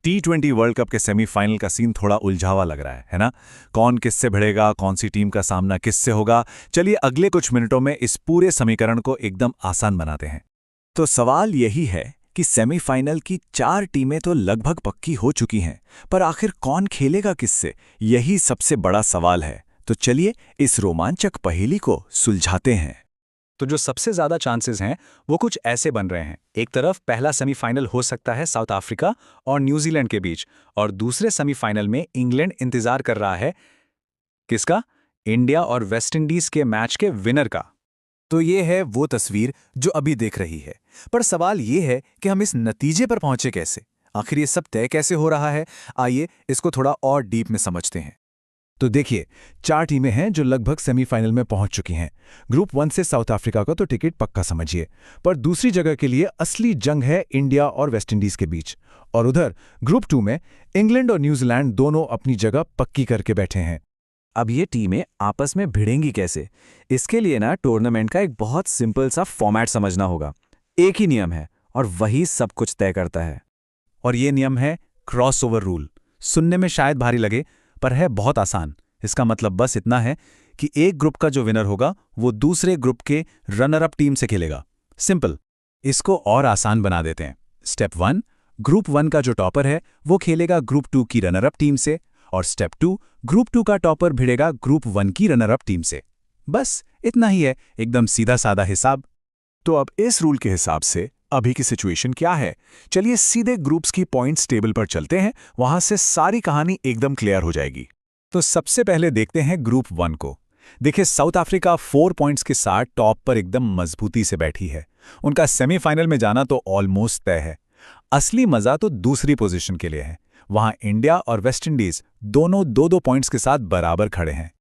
T20 world cup के semifinal का scene थोड़ा उलझावा लग रहा है ना? कौन किससे भिड़ेगा, कौन सी टीम का सामना किससे होगा? चलिए अगले कुछ मिनटों में इस पूरे समीकरण को एकदम आसान बनाते हैं। तो सवाल यही है कि सेमीफाइनल की 4 टीमें तो लगभग पक्की हो चुकी हैं, पर आखिर कौन खेलेगा किससे, यही सबसे बड़ा सवाल है। तो चलिए इस रोमांचक पहेली को सुलझाते हैं। तो जो सबसे ज्यादा चांसेस हैं वो कुछ ऐसे बन रहे हैं। एक तरफ पहला सेमीफाइनल हो सकता है साउथ अफ्रीका और न्यूजीलैंड के बीच, और दूसरे सेमीफाइनल में इंग्लैंड इंतजार कर रहा है किसका? इंडिया और वेस्ट इंडीज के मैच के विनर का। तो ये है वो तस्वीर जो अभी देख रही है। पर सवाल ये है कि हम इस नतीजे पर पहुंचे कैसे? आखिर ये सब तय कैसे हो रहा है? आइए इसको थोड़ा और डीप में समझते हैं। तो देखिए, 4 टीमें हैं जो लगभग सेमीफाइनल में पहुंच चुकी हैं। ग्रुप 1 से साउथ अफ्रीका का तो टिकट पक्का समझिए, पर दूसरी जगह के लिए असली जंग है इंडिया और वेस्ट इंडीज के बीच। और उधर ग्रुप 2 में इंग्लैंड और न्यूजीलैंड दोनों अपनी जगह पक्की करके बैठे हैं। अब ये टीमें आपस में भिड़ेंगी कैसे? इसके लिए ना टूर्नामेंट का एक बहुत सिंपल सा फॉर्मेट समझना होगा। एक ही नियम है और वही सब कुछ तय करता है। और ये नियम है क्रॉसओवर रूल। सुनने में शायद भारी लगे, पर है बहुत आसान। इसका मतलब बस इतना है कि एक ग्रुप का जो विनर होगा वो दूसरे ग्रुप के रनर अप टीम से खेलेगा। सिंपल। इसको और आसान बना देते हैं। स्टेप 1, ग्रुप 1 का जो टॉपर है वो खेलेगा ग्रुप 2 की रनर अप टीम से, और स्टेप 2, ग्रुप 2 का टॉपर भिड़ेगा ग्रुप 1 की रनर अप टीम से। बस इतना ही है, एकदम सीधा साधा हिसाब। तो अब इस रूल के हिसाब से अभी की सिचुएशन क्या है? चलिए सीधे ग्रुप्स की पॉइंट्स टेबल पर चलते हैं, वहां से सारी कहानी एकदम क्लियर हो जाएगी। तो सबसे पहले देखते हैं ग्रुप 1 को। देखिए, साउथ अफ्रीका 4 पॉइंट्स के साथ टॉप पर एकदम मजबूती से बैठी है। उनका सेमीफाइनल में जाना तो ऑलमोस्ट तय है। असली मजा तो दूसरी पोजीशन के लिए है। वहां इंडिया और वेस्ट इंडीज दोनों 2-2 पॉइंट्स के साथ बराबर खड़े हैं।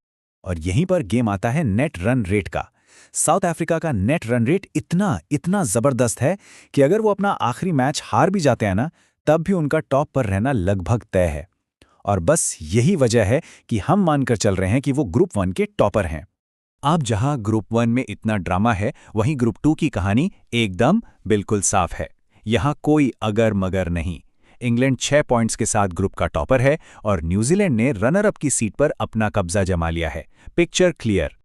और यहीं पर गेम आता है नेट रन रेट का। साउथ अफ्रीका का नेट रन रेट इतना जबरदस्त है कि अगर वो अपना आखिरी मैच हार भी जाते हैं ना, तब भी उनका टॉप पर रहना लगभग तय है। और बस यही वजह है कि हम मानकर चल रहे हैं कि वो ग्रुप 1 के टॉपर हैं। अब जहां ग्रुप 1 में इतना ड्रामा है, वहीं ग्रुप 2 की कहानी एकदम बिल्कुल साफ है। यहां कोई अगर मगर नहीं। इंग्लैंड 6 पॉइंट्स के साथ ग्रुप का टॉपर है और न्यूजीलैंड ने रनर अप की सीट पर अपना कब्जा जमा लिया है। Picture clear.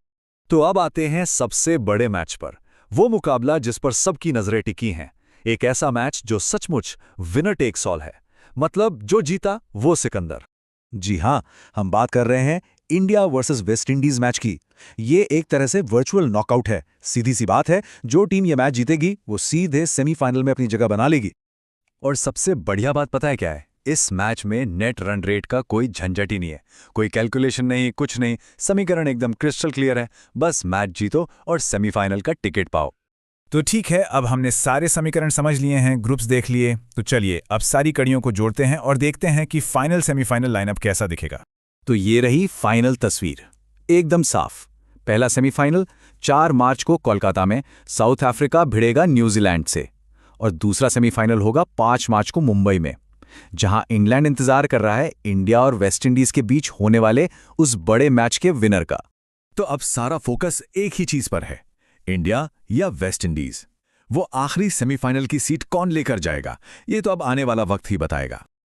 तो अब आते हैं सबसे बड़े मैच पर, वो मुकाबला जिस पर सबकी नजरें टिकी हैं। एक ऐसा मैच जो सचमुच विनर टेक्स ऑल है, मतलब जो जीता वो सिकंदर। जी हां, हम बात कर रहे हैं India versus West Indies match की। ये एक तरह से वर्चुअल नॉकआउट है। सीधी सी बात है, जो टीम ये मैच जीतेगी वो सीधे सेमीफाइनल में अपनी जगह बना लेगी। और सबसे बढ़िया बात पता है क्या है? इस मैच में नेट रन रेट का कोई झंझट ही नहीं है। कोई कैलकुलेशन नहीं, कुछ नहीं। समीकरण एकदम क्रिस्टल क्लियर है। बस मैच जीतो और सेमीफाइनल का टिकट पाओ। तो ठीक है, अब हमने सारे समीकरण समझ लिए हैं, ग्रुप्स देख लिए। तो चलिए अब सारी कड़ियों को जोड़ते हैं और देखते हैं कि फाइनल सेमीफाइनल लाइनअप कैसा दिखेगा। तो ये रही फाइनल तस्वीर, एकदम साफ। पहला सेमीफाइनल 4 मार्च को कोलकाता में साउथ अफ्रीका भिड़ेगा न्यूजीलैंड से, और दूसरा सेमीफाइनल होगा 5 मार्च को मुंबई में, जहां इंग्लैंड इंतजार कर रहा है इंडिया और वेस्ट इंडीज के बीच होने वाले उस बड़े मैच के विनर का। तो अब सारा फोकस एक ही चीज पर है, इंडिया या वेस्ट इंडीज। वो आखिरी सेमीफाइनल की सीट कौन लेकर जाएगा, ये तो अब आने वाला वक्त ही बताएगा।